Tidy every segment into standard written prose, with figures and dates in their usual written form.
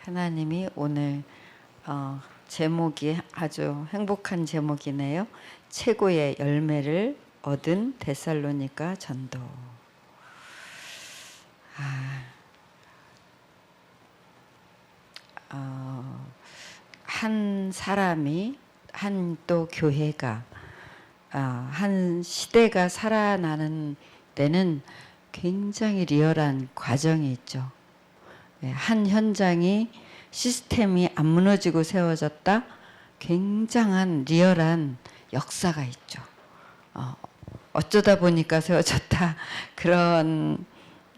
하나님이 오늘 제목이 아주 행복한 제목이네요. 최고의 열매를 얻은 데살로니가 전도. 한 사람이, 한 또 교회가, 한 시대가 살아나는 데는 굉장히 리얼한 과정이 있죠. 한 현장이 시스템이 안 무너지고 세워졌다. 굉장한 리얼한 역사가 있죠. 어쩌다 보니까 세워졌다. 그런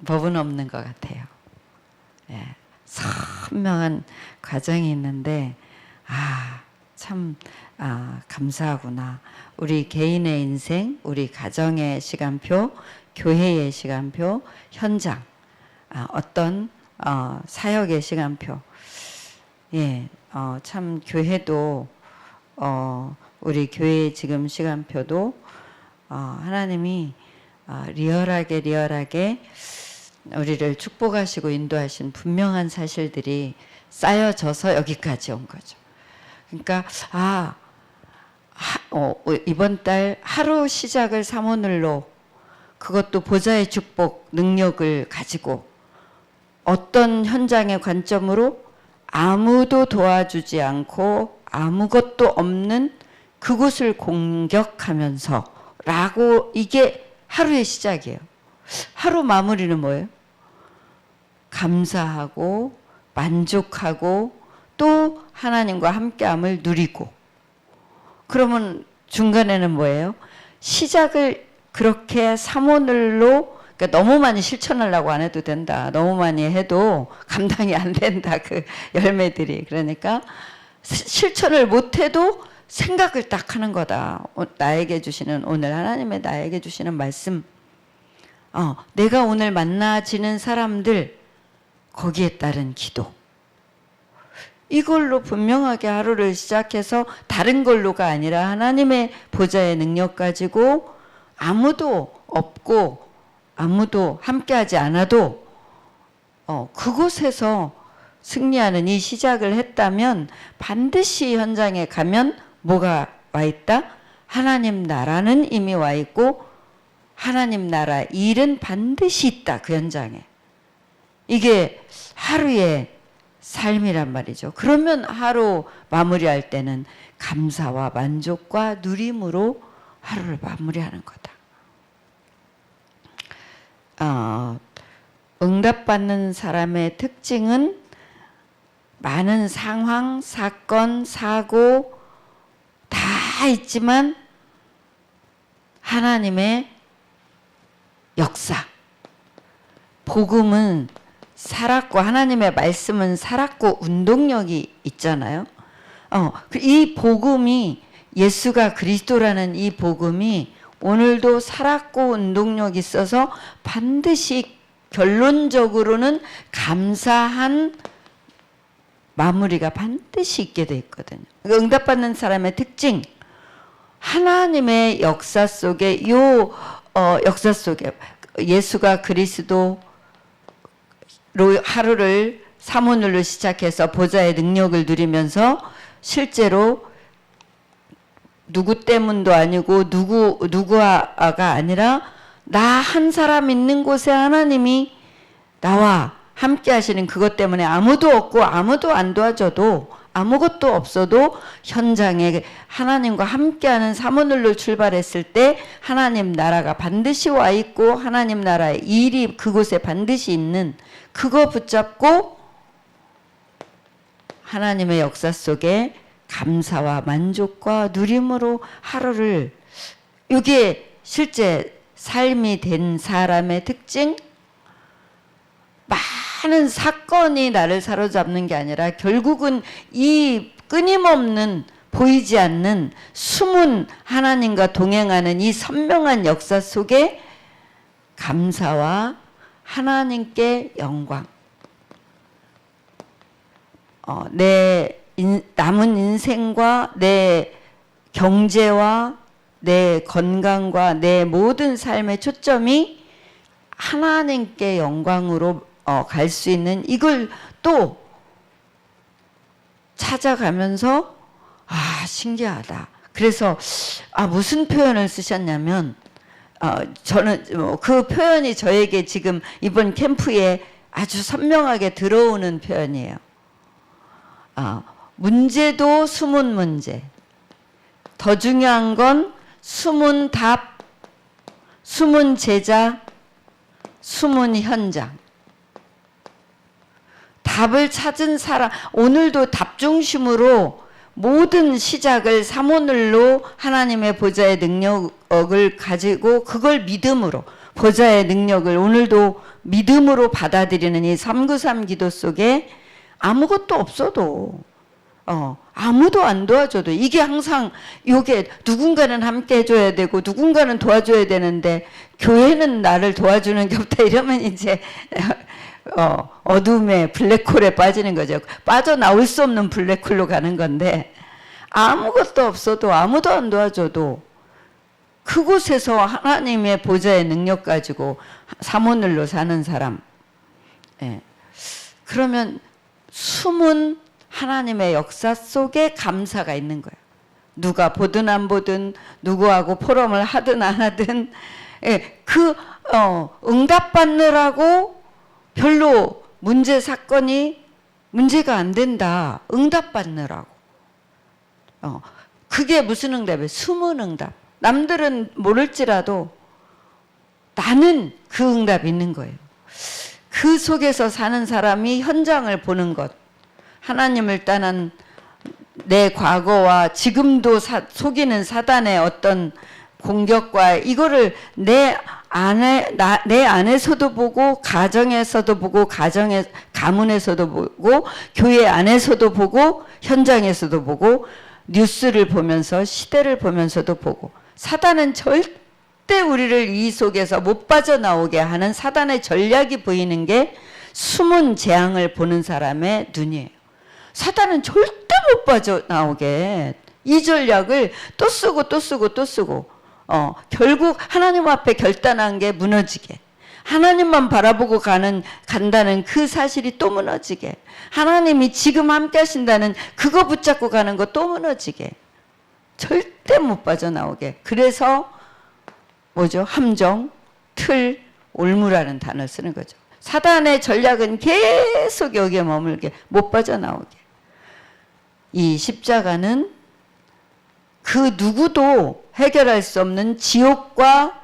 법은 없는 것 같아요. 선명한 과정이 있는데 참 감사하구나. 우리 개인의 인생, 우리 가정의 시간표, 교회의 시간표, 현장, 어떤 사역의 시간표. 참 교회도 우리 교회의 지금 시간표도 하나님이 리얼하게 우리를 축복하시고 인도하신 분명한 사실들이 쌓여져서 여기까지 온 거죠. 그러니까 이번 달 하루 시작을 삼오늘로, 그것도 보좌의 축복 능력을 가지고 어떤 현장의 관점으로 아무도 도와주지 않고 아무것도 없는 그곳을 공격하면서 라고, 이게 하루의 시작이에요. 하루 마무리는 뭐예요? 감사하고 만족하고 또 하나님과 함께함을 누리고. 그러면 중간에는 뭐예요? 시작을 그렇게 삼오늘로, 그러니까 너무 많이 실천하려고 안 해도 된다. 너무 많이 해도 감당이 안 된다. 그 열매들이. 그러니까 실천을 못 해도 생각을 딱 하는 거다. 나에게 주시는, 오늘 하나님의 나에게 주시는 말씀. 내가 오늘 만나지는 사람들, 거기에 따른 기도. 이걸로 분명하게 하루를 시작해서 다른 걸로가 아니라 하나님의 보좌의 능력 가지고 아무도 없고 아무도 함께하지 않아도 그곳에서 승리하는 이 시작을 했다면 반드시 현장에 가면 뭐가 와 있다? 하나님 나라는 이미 와 있고 하나님 나라 일은 반드시 있다. 그 현장에. 이게 하루의 삶이란 말이죠. 그러면 하루 마무리할 때는 감사와 만족과 누림으로 하루를 마무리하는 거다. 응답받는 사람의 특징은 많은 상황, 사건, 사고 다 있지만 하나님의 역사, 복음은 살았고 하나님의 말씀은 살았고 운동력이 있잖아요. 이 복음이, 예수가 그리스도라는 이 복음이 오늘도 살았고 운동력이 있어서 반드시 결론적으로는 감사한 마무리가 반드시 있게 돼 있거든요. 응답받는 사람의 특징, 하나님의 역사 속에 역사 속에 예수가 그리스도로 하루를 삼오늘로 시작해서 보좌의 능력을 누리면서 실제로 누구 때문도 아니고 누구가 아니라 나 한 사람 있는 곳에 하나님이 나와 함께 하시는 그것 때문에 아무도 없고 아무도 안 도와줘도 아무것도 없어도 현장에 하나님과 함께하는 삼오늘로 출발했을 때 하나님 나라가 반드시 와 있고 하나님 나라의 일이 그곳에 반드시 있는, 그거 붙잡고 하나님의 역사 속에 감사와 만족과 누림으로 하루를, 이게 실제 삶이 된 사람의 특징. 많은 사건이 나를 사로잡는 게 아니라 결국은 이 끊임없는, 보이지 않는 숨은 하나님과 동행하는 이 선명한 역사 속에 감사와 하나님께 영광, 내 남은 인생과 내 경제와 내 건강과 내 모든 삶의 초점이 하나님께 영광으로 갈 수 있는, 이걸 또 찾아가면서 신기하다. 그래서 무슨 표현을 쓰셨냐면 저는 그 표현이 저에게 지금 이번 캠프에 아주 선명하게 들어오는 표현이에요. 문제도 숨은 문제. 더 중요한 건 숨은 답, 숨은 제자, 숨은 현장. 답을 찾은 사람, 오늘도 답 중심으로 모든 시작을 사모늘로 하나님의 보좌의 능력을 가지고 그걸 믿음으로, 보좌의 능력을 오늘도 믿음으로 받아들이는 이 393 기도 속에 아무것도 없어도 아무도 안 도와줘도 이게 항상 요게 누군가는 함께 해줘야 되고 누군가는 도와줘야 되는데 교회는 나를 도와주는 게 없다 이러면 이제 어둠의 블랙홀에 빠지는 거죠. 빠져나올 수 없는 블랙홀로 가는 건데 아무것도 없어도 아무도 안 도와줘도 그곳에서 하나님의 보좌의 능력 가지고 사모늘로 사는 사람, 그러면 숨은 하나님의 역사 속에 감사가 있는 거예요. 누가 보든 안 보든 누구하고 포럼을 하든 안 하든 응답받느라고 별로 문제가 안 된다. 응답받느라고. 그게 무슨 응답이에요? 숨은 응답. 남들은 모를지라도 나는 그 응답이 있는 거예요. 그 속에서 사는 사람이 현장을 보는 것. 하나님을 떠난 내 과거와 지금도 속이는 사단의 어떤 공격과 이거를 내 안에서도 보고 가정에서도 보고 가문에서도 보고 교회 안에서도 보고 현장에서도 보고 뉴스를 보면서 시대를 보면서도 보고 사단은 절대 우리를 이 속에서 못 빠져나오게 하는 사단의 전략이 보이는 게 숨은 재앙을 보는 사람의 눈이에요. 사단은 절대 못 빠져나오게 이 전략을 또 쓰고 또 쓰고 또 쓰고 결국 하나님 앞에 결단한 게 무너지게 하나님만 바라보고 간다는 그 사실이 또 무너지게 하나님이 지금 함께 하신다는 그거 붙잡고 가는 거 또 무너지게 절대 못 빠져나오게 그래서 뭐죠? 함정, 틀, 올무라는 단어를 쓰는 거죠. 사단의 전략은 계속 여기에 머물게 못 빠져나오게 이 십자가는 그 누구도 해결할 수 없는 지옥과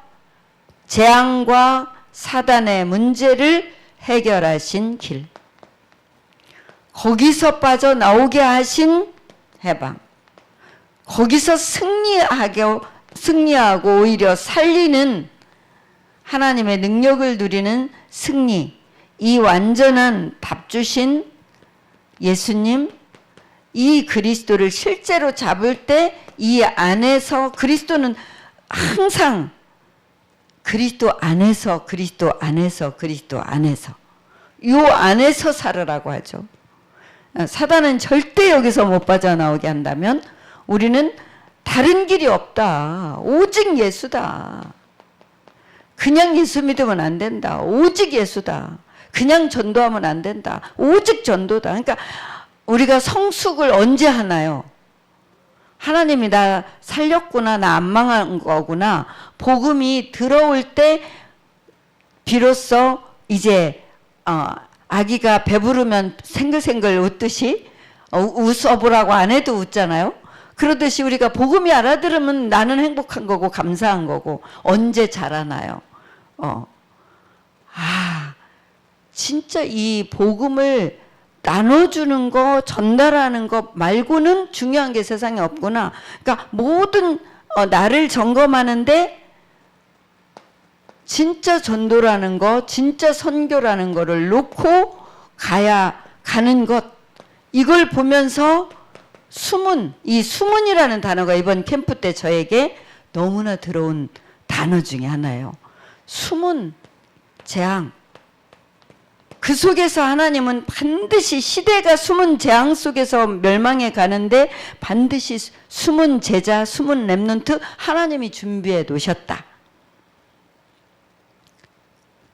재앙과 사단의 문제를 해결하신 길. 거기서 빠져나오게 하신 해방. 거기서 승리하고 오히려 살리는 하나님의 능력을 누리는 승리. 이 완전한 답 주신 예수님, 이 그리스도를 실제로 잡을 때 이 안에서 그리스도는 항상 그리스도 안에서 요 안에서 살으라고 하죠. 사단은 절대 여기서 못 빠져나오게 한다면 우리는 다른 길이 없다. 오직 예수다. 그냥 예수 믿으면 안 된다. 오직 예수다. 그냥 전도하면 안 된다. 오직 전도다. 그러니까 우리가 성숙을 언제 하나요? 하나님이 나 살렸구나, 나 안 망한 거구나. 복음이 들어올 때 비로소 이제 아기가 배부르면 생글생글 웃듯이 웃어보라고 안 해도 웃잖아요. 그러듯이 우리가 복음이 알아들으면 나는 행복한 거고 감사한 거고 언제 자라나요? 진짜 이 복음을 나눠주는 거, 전달하는 거 말고는 중요한 게 세상에 없구나. 그러니까 모든 나를 점검하는데 진짜 전도라는 거, 진짜 선교라는 거를 놓고 가는 것. 이걸 보면서 이 수문이라는 단어가 이번 캠프 때 저에게 너무나 들어온 단어 중에 하나예요. 수문, 재앙. 그 속에서 하나님은 반드시 시대가 숨은 재앙 속에서 멸망해 가는데 반드시 숨은 제자, 숨은 렘넌트 하나님이 준비해 놓으셨다.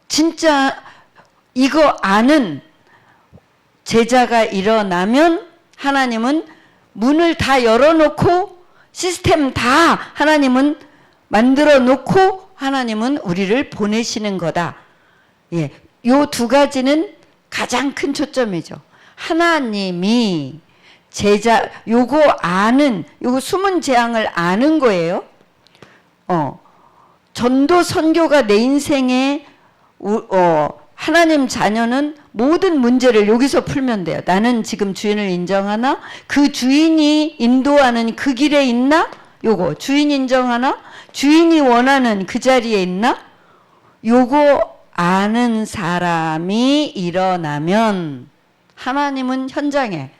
진짜 이거 아는 제자가 일어나면 하나님은 문을 다 열어놓고 시스템 다 하나님은 만들어 놓고 하나님은 우리를 보내시는 거다. 예, 요 두 가지는 가장 큰 초점이죠. 하나님이 제자 요거 숨은 재앙을 아는 거예요. 전도 선교가 내 인생에 하나님 자녀는 모든 문제를 여기서 풀면 돼요. 나는 지금 주인을 인정하나? 그 주인이 인도하는 그 길에 있나? 요거 주인 인정하나? 주인이 원하는 그 자리에 있나? 요거 아는 사람이 일어나면 하나님은 현장에,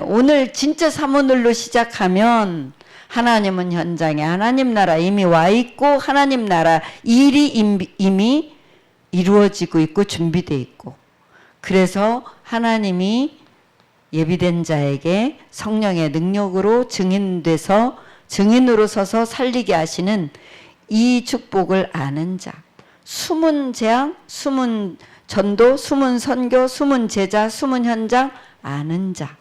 오늘 진짜 사모늘로 시작하면 하나님은 현장에, 하나님 나라 이미 와 있고 하나님 나라 일이 이미 이루어지고 있고 준비되어 있고, 그래서 하나님이 예비된 자에게 성령의 능력으로 증인으로 서서 살리게 하시는 이 축복을 아는 자, 숨은 재앙, 숨은 전도, 숨은 선교, 숨은 제자, 숨은 현장 아는 자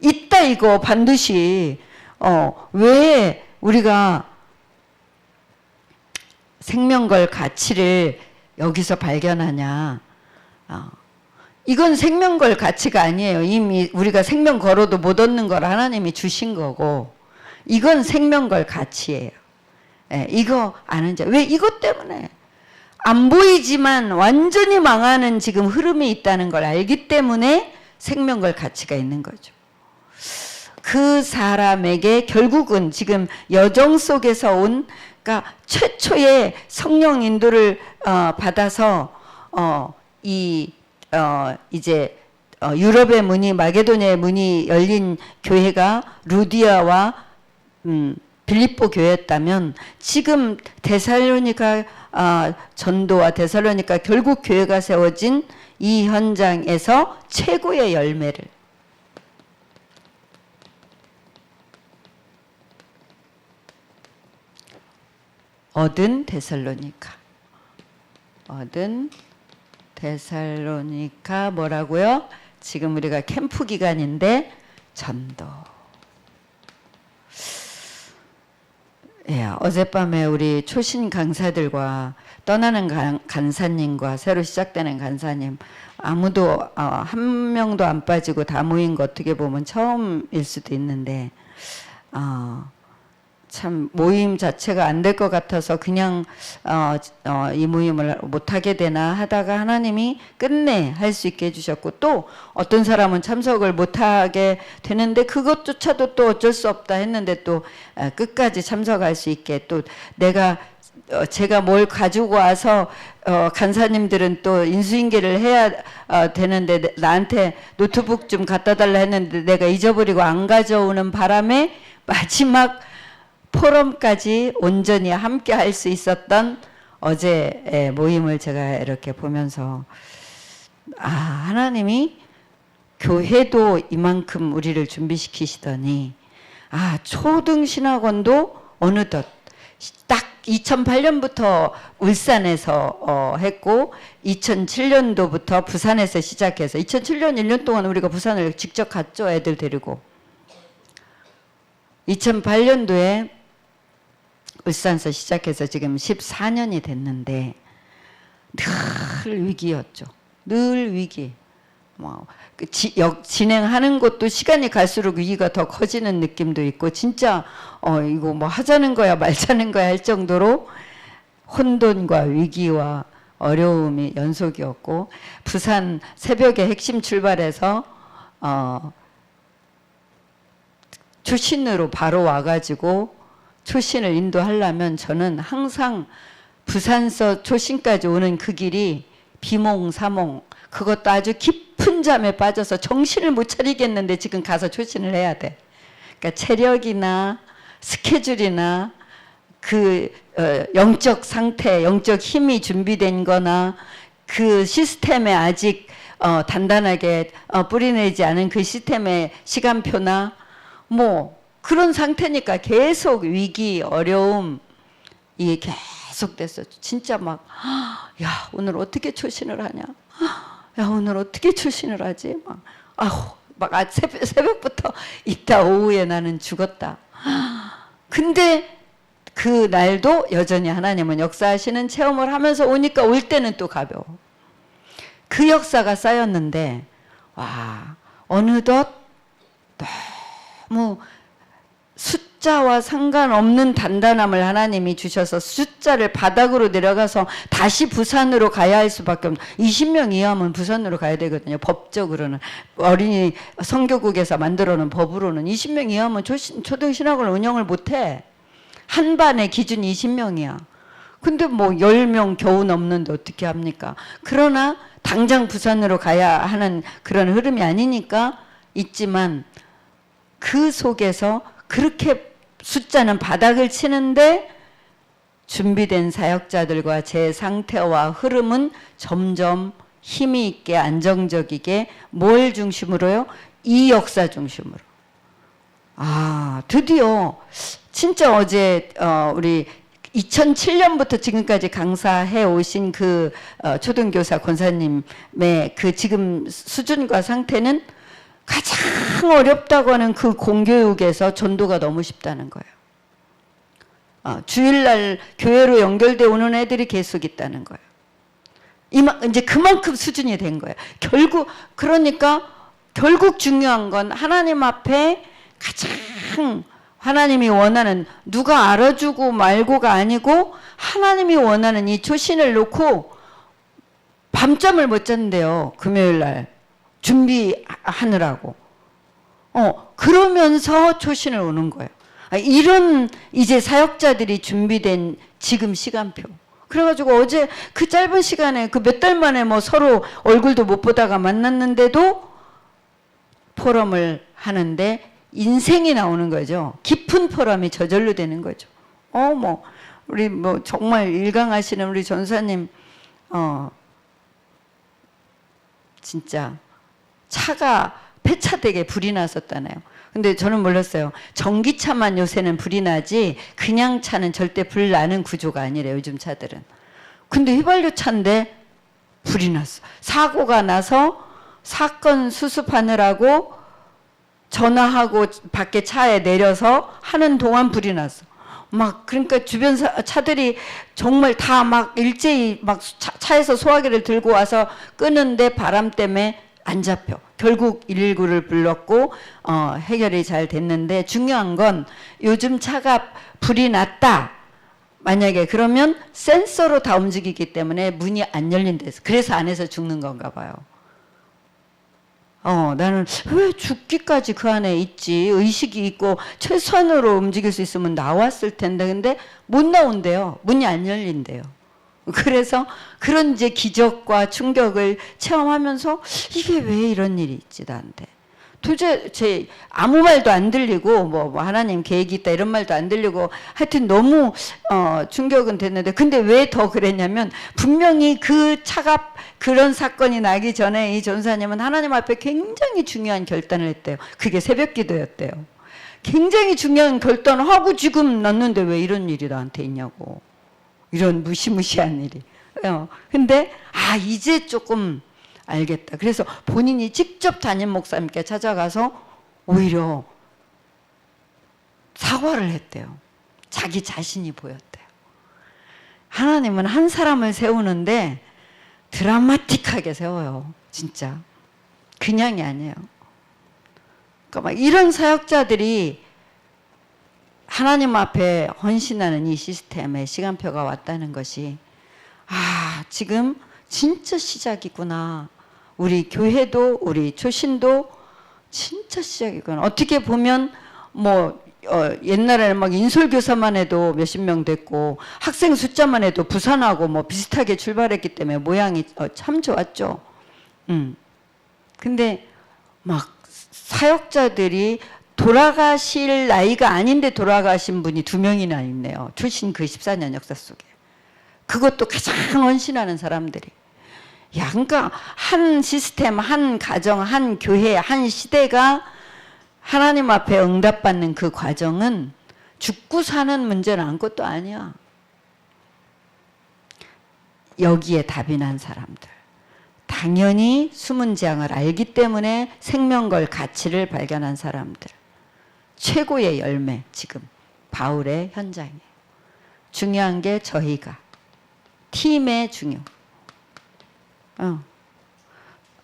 있다. 이거 반드시 왜 우리가 생명걸 가치를 여기서 발견하냐. 이건 생명걸 가치가 아니에요. 이미 우리가 생명 걸어도 못 얻는 걸 하나님이 주신 거고, 이건 생명걸 가치예요. 이거 아는 자. 왜? 이것 때문에 안 보이지만 완전히 망하는 지금 흐름이 있다는 걸 알기 때문에 생명걸 가치가 있는 거죠. 그 사람에게 결국은 지금 여정 속에서 온, 그러니까 최초의 성령 인도를 받아서 이제 유럽의 문이, 마게도냐의 문이 열린 교회가 루디아와 빌립보 교회였다면, 지금 데살로니가 전도와 데살로니가 결국 교회가 세워진 이 현장에서 최고의 열매를 얻은 데살로니카 뭐라고요? 지금 우리가 캠프 기간인데 전도. 예, 어젯밤에 우리 초신 강사들과 떠나는 간사님과 새로 시작되는 간사님, 아무도 한 명도 안 빠지고 다 모인 거 어떻게 보면 처음일 수도 있는데, 참 모임 자체가 안 될 것 같아서 그냥 이 모임을 못하게 되나 하다가 하나님이 끝내 할 수 있게 해주셨고, 또 어떤 사람은 참석을 못하게 되는데 그것조차도 또 어쩔 수 없다 했는데 또 끝까지 참석할 수 있게, 또 제가 뭘 가지고 와서 간사님들은 또 인수인계를 해야 되는데 나한테 노트북 좀 갖다 달라 했는데 내가 잊어버리고 안 가져오는 바람에 마지막 포럼까지 온전히 함께 할 수 있었던 어제 모임을 제가 이렇게 보면서, 하나님이 교회도 이만큼 우리를 준비시키시더니, 초등신학원도 어느덧 딱 2008년부터 울산에서 했고 2007년도부터 부산에서 시작해서 2007년 1년 동안 우리가 부산을 직접 갔죠. 애들 데리고. 2008년도에 울산에서 시작해서 지금 14년이 됐는데 늘 위기였죠. 늘 위기. 진행하는 것도 시간이 갈수록 위기가 더 커지는 느낌도 있고, 진짜 이거 뭐 하자는 거야 말자는 거야 할 정도로 혼돈과 위기와 어려움이 연속이었고, 부산 새벽에 핵심 출발해서 초신으로 바로 와가지고 초신을 인도하려면 저는 항상 부산서 초신까지 오는 그 길이 비몽사몽, 그것도 아주 깊은 잠에 빠져서 정신을 못 차리겠는데 지금 가서 초신을 해야 돼. 그러니까 체력이나 스케줄이나 그 영적 상태, 영적 힘이 준비된 거나 그 시스템에 아직 단단하게 뿌리내지 않은 그 시스템의 시간표나 뭐 그런 상태니까 계속 위기, 어려움 이게 계속 됐었죠. 진짜 막 야, 오늘 어떻게 초신을 하냐? 야, 오늘 어떻게 초신을 하지? 막 막 새벽부터 있다 오후에 나는 죽었다. 근데 그 날도 여전히 하나님은 역사하시는 체험을 하면서 오니까 올 때는 또 가벼워. 그 역사가 쌓였는데 와, 어느덧 너무 숫자와 상관없는 단단함을 하나님이 주셔서 숫자를 바닥으로 내려가서 다시 부산으로 가야 할 수밖에 없는, 20명 이하면 부산으로 가야 되거든요. 법적으로는 어린이 성교국에서 만들어 놓은 법으로는 20명 이하면 초등신학을 운영을 못해. 한 반의 기준이 20명이야. 근데 뭐 10명 겨우 넘는데 어떻게 합니까? 그러나 당장 부산으로 가야 하는 그런 흐름이 아니니까 있지만, 그 속에서 그렇게 숫자는 바닥을 치는데 준비된 사역자들과 제 상태와 흐름은 점점 힘이 있게 안정적이게 뭘 중심으로요? 이 역사 중심으로. 아, 드디어 진짜 어제 우리 2007년부터 지금까지 강사해 오신 그 초등교사 권사님의 그 지금 수준과 상태는 가장 어렵다고 하는 그 공교육에서 전도가 너무 쉽다는 거예요. 주일날 교회로 연결돼 오는 애들이 계속 있다는 거예요. 이제 그만큼 수준이 된 거예요. 그러니까 결국 중요한 건 하나님 앞에 가장 하나님이 원하는, 누가 알아주고 말고가 아니고 하나님이 원하는 이 초신을 놓고 밤잠을 못 잔대요. 금요일날 준비하느라고. 그러면서 초신을 오는 거예요. 이런 이제 사역자들이 준비된 지금 시간표. 그래가지고 어제 그 짧은 시간에 그 몇 달 만에 뭐 서로 얼굴도 못 보다가 만났는데도 포럼을 하는데 인생이 나오는 거죠. 깊은 포럼이 저절로 되는 거죠. 뭐 우리 뭐 정말 일강하시는 우리 전사님 진짜 차가 폐차되게 불이 났었다네요. 근데 저는 몰랐어요. 전기차만 요새는 불이 나지 그냥 차는 절대 불 나는 구조가 아니래요, 요즘 차들은. 근데 휘발유 차인데 불이 났어. 사고가 나서 사건 수습하느라고 전화하고 밖에 차에 내려서 하는 동안 불이 났어. 막 그러니까 주변 차들이 정말 다 막 일제히 막 차에서 소화기를 들고 와서 끄는데 바람 때문에 안 잡혀. 결국 119를 불렀고 해결이 잘 됐는데, 중요한 건 요즘 차가 불이 났다. 만약에 그러면 센서로 다 움직이기 때문에 문이 안 열린대서, 그래서 안에서 죽는 건가 봐요. 나는 왜 죽기까지 그 안에 있지, 의식이 있고 최선으로 움직일 수 있으면 나왔을 텐데, 근데 못 나온대요. 문이 안 열린대요. 그래서 그런 이제 기적과 충격을 체험하면서 이게 왜 이런 일이 있지 나한테. 도대체 아무 말도 안 들리고 뭐 하나님 계획이 있다 이런 말도 안 들리고 하여튼 너무 충격은 됐는데, 근데 왜 더 그랬냐면 분명히 그 차가 그런 사건이 나기 전에 이 전사님은 하나님 앞에 굉장히 중요한 결단을 했대요. 그게 새벽 기도였대요. 굉장히 중요한 결단을 하고 지금 났는데 왜 이런 일이 나한테 있냐고. 이런 무시무시한 일이. 근데 이제 조금 알겠다. 그래서 본인이 직접 담임 목사님께 찾아가서 오히려 사과를 했대요. 자기 자신이 보였대요. 하나님은 한 사람을 세우는데 드라마틱하게 세워요. 진짜. 그냥이 아니에요. 그러니까 막 이런 사역자들이 하나님 앞에 헌신하는 이 시스템의 시간표가 왔다는 것이, 지금 진짜 시작이구나. 우리 교회도 우리 초신도 진짜 시작이구나. 어떻게 보면 뭐 옛날에는 막 인솔교사만 해도 몇십 명 됐고 학생 숫자만 해도 부산하고 뭐 비슷하게 출발했기 때문에 모양이 참 좋았죠. 근데 막 사역자들이 돌아가실 나이가 아닌데 돌아가신 분이 2명이나 있네요. 출신 그 14년 역사 속에. 그것도 가장 헌신하는 사람들이. 그러니까 한 시스템, 한 가정, 한 교회, 한 시대가 하나님 앞에 응답받는 그 과정은 죽고 사는 문제는 아무것도 아니야. 여기에 답이 난 사람들. 당연히 숨은 재앙을 알기 때문에 생명걸 가치를 발견한 사람들. 최고의 열매, 지금 바울의 현장이에요. 중요한 게 저희가 팀의 중요.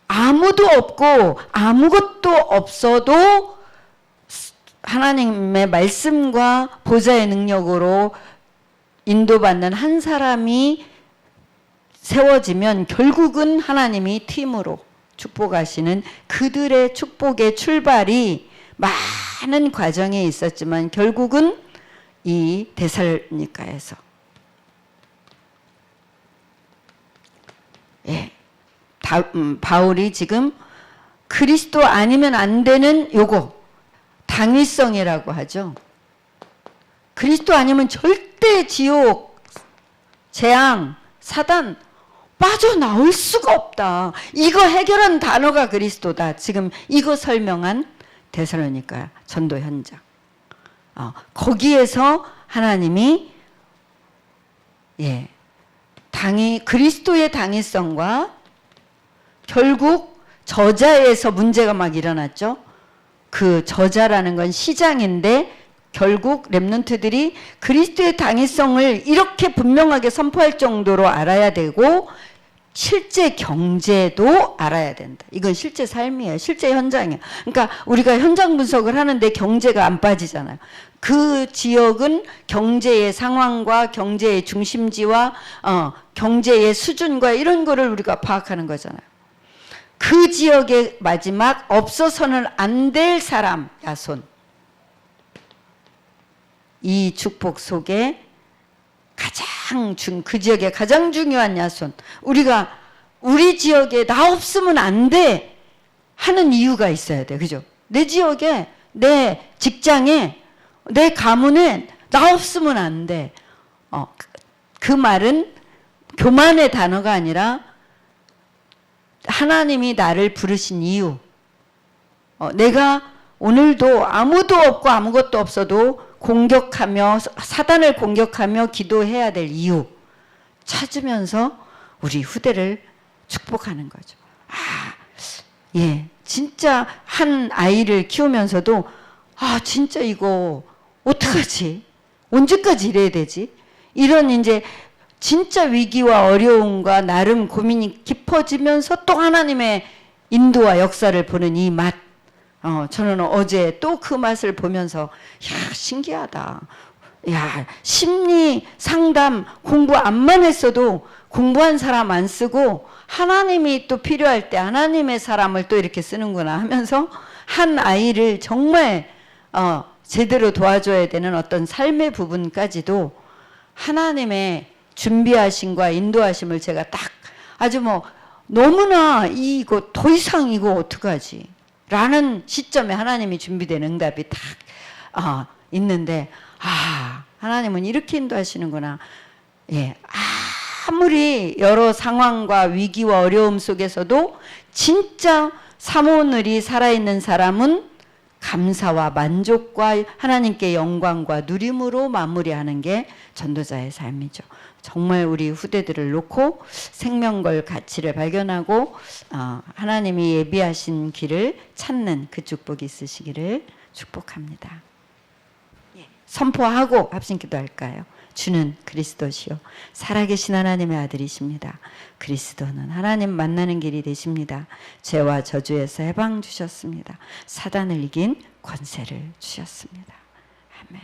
아무도 없고 아무것도 없어도 하나님의 말씀과 보좌의 능력으로 인도받는 한 사람이 세워지면 결국은 하나님이 팀으로 축복하시는 그들의 축복의 출발이 많은 과정에 있었지만 결국은 이 데살로니가에서 바울이 지금 그리스도 아니면 안 되는 요거 당위성이라고 하죠. 그리스도 아니면 절대 지옥, 재앙, 사단 빠져나올 수가 없다. 이거 해결한 단어가 그리스도다. 지금 이거 설명한 데살로니가 전도 현장. 거기에서 하나님이 그리스도의 당위성과 결국 저자에서 문제가 막 일어났죠. 그 저자라는 건 시장인데 결국 렘넌트들이 그리스도의 당위성을 이렇게 분명하게 선포할 정도로 알아야 되고 실제 경제도 알아야 된다. 이건 실제 삶이에요. 실제 현장이에요. 그러니까 우리가 현장 분석을 하는데 경제가 안 빠지잖아요. 그 지역은 경제의 상황과 경제의 중심지와 경제의 수준과 이런 거를 우리가 파악하는 거잖아요. 그 지역의 마지막 없어서는 안 될 사람, 야손. 이 축복 속에 그 지역의 가장 중요한 야손. 우리가 우리 지역에 나 없으면 안 돼 하는 이유가 있어야 돼. 그죠? 내 지역에, 내 직장에, 내 가문에 나 없으면 안 돼. 그 말은 교만의 단어가 아니라 하나님이 나를 부르신 이유. 내가 오늘도 아무도 없고 아무것도 없어도 공격하며 사단을 공격하며 기도해야 될 이유 찾으면서 우리 후대를 축복하는 거죠. 진짜 한 아이를 키우면서도 진짜 이거 어떡하지? 언제까지 이래야 되지? 이런 이제 진짜 위기와 어려움과 나름 고민이 깊어지면서 또 하나님의 인도와 역사를 보는 이 맛. 저는 어제 또 그 맛을 보면서 신기하다. 심리 상담 공부 안만 했어도 공부한 사람 안 쓰고 하나님이 또 필요할 때 하나님의 사람을 또 이렇게 쓰는구나 하면서 한 아이를 정말 제대로 도와줘야 되는 어떤 삶의 부분까지도 하나님의 준비하심과 인도하심을 제가 딱 아주 너무나 이거 더 이상 이거 어떡하지? 라는 시점에 하나님이 준비된 응답이 딱 있는데 하나님은 이렇게 인도하시는구나. 아무리 여러 상황과 위기와 어려움 속에서도 진짜 사모늘이 살아있는 사람은 감사와 만족과 하나님께 영광과 누림으로 마무리하는 게 전도자의 삶이죠. 정말 우리 후대들을 놓고 생명걸 가치를 발견하고 하나님이 예비하신 길을 찾는 그 축복이 있으시기를 축복합니다. 선포하고 합심기도 할까요? 주는 그리스도시요 살아계신 하나님의 아들이십니다. 그리스도는 하나님 만나는 길이 되십니다. 죄와 저주에서 해방 주셨습니다. 사단을 이긴 권세를 주셨습니다. 아멘.